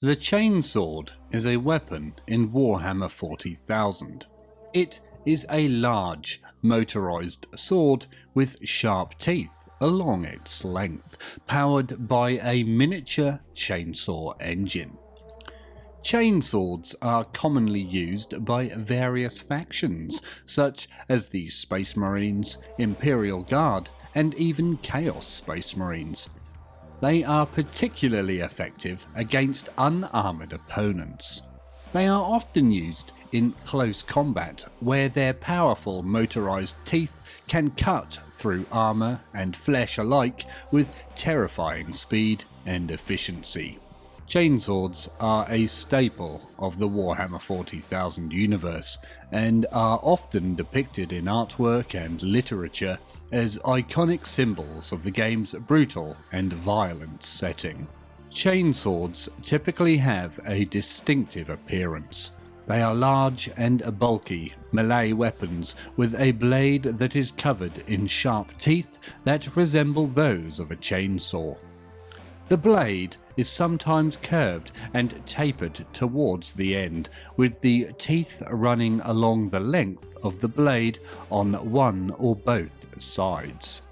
The chainsword is a weapon in Warhammer 40,000. It is a large, motorized sword with sharp teeth along its length, powered by a miniature chainsaw engine. Chainswords are commonly used by various factions, such as the Space Marines, Imperial Guard, and even Chaos Space Marines. They are particularly effective against unarmoured opponents. They are often used in close combat, where their powerful motorized teeth can cut through armour and flesh alike with terrifying speed and efficiency. Chainswords are a staple of the Warhammer 40,000 universe, and are often depicted in artwork and literature as iconic symbols of the game's brutal and violent setting. Chainswords typically have a distinctive appearance. They are large and bulky melee weapons with a blade that is covered in sharp teeth that resemble those of a chainsaw. The blade is sometimes curved and tapered towards the end, with the teeth running along the length of the blade on one or both sides.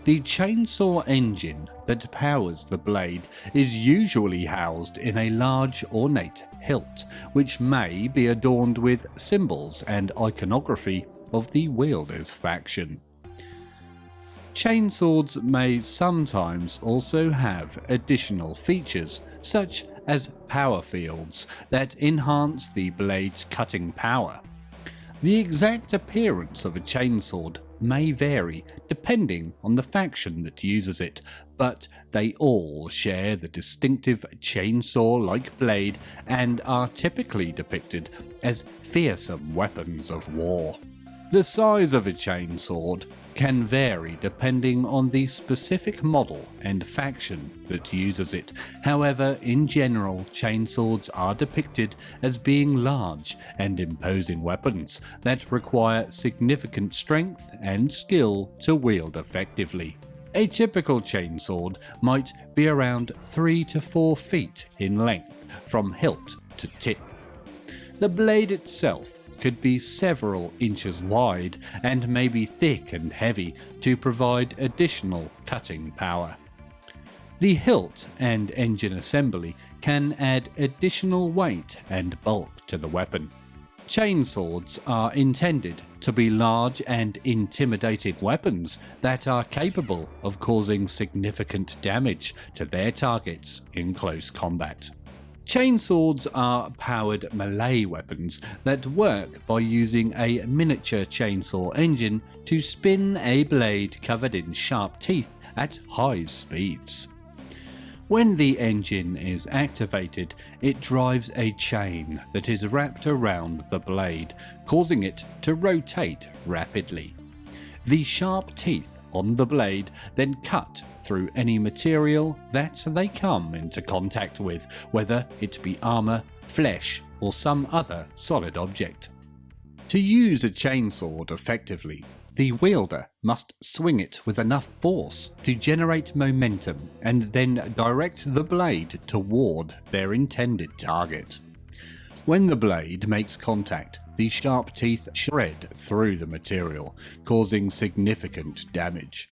The chainsaw engine that powers the blade is usually housed in a large ornate hilt, which may be adorned with symbols and iconography of the wielder's faction. Chainswords may sometimes also have additional features, such as power fields, that enhance the blade's cutting power. The exact appearance of a chainsword may vary depending on the faction that uses it, but they all share the distinctive chainsaw-like blade and are typically depicted as fearsome weapons of war. The size of a chainsword can vary depending on the specific model and faction that uses it. However, in general, chainswords are depicted as being large and imposing weapons that require significant strength and skill to wield effectively. A typical chainsword might be around 3 to 4 feet in length from hilt to tip. The blade itself could be several inches wide and may be thick and heavy to provide additional cutting power. The hilt and engine assembly can add additional weight and bulk to the weapon. Chainswords are intended to be large and intimidating weapons that are capable of causing significant damage to their targets in close combat. Chainswords are powered melee weapons that work by using a miniature chainsaw engine to spin a blade covered in sharp teeth at high speeds. When the engine is activated, it drives a chain that is wrapped around the blade, causing it to rotate rapidly. The sharp teeth on the blade then cut through any material that they come into contact with, whether it be armour, flesh, or some other solid object. To use a chainsword effectively, the wielder must swing it with enough force to generate momentum and then direct the blade toward their intended target. When the blade makes contact, the sharp teeth shred through the material, causing significant damage.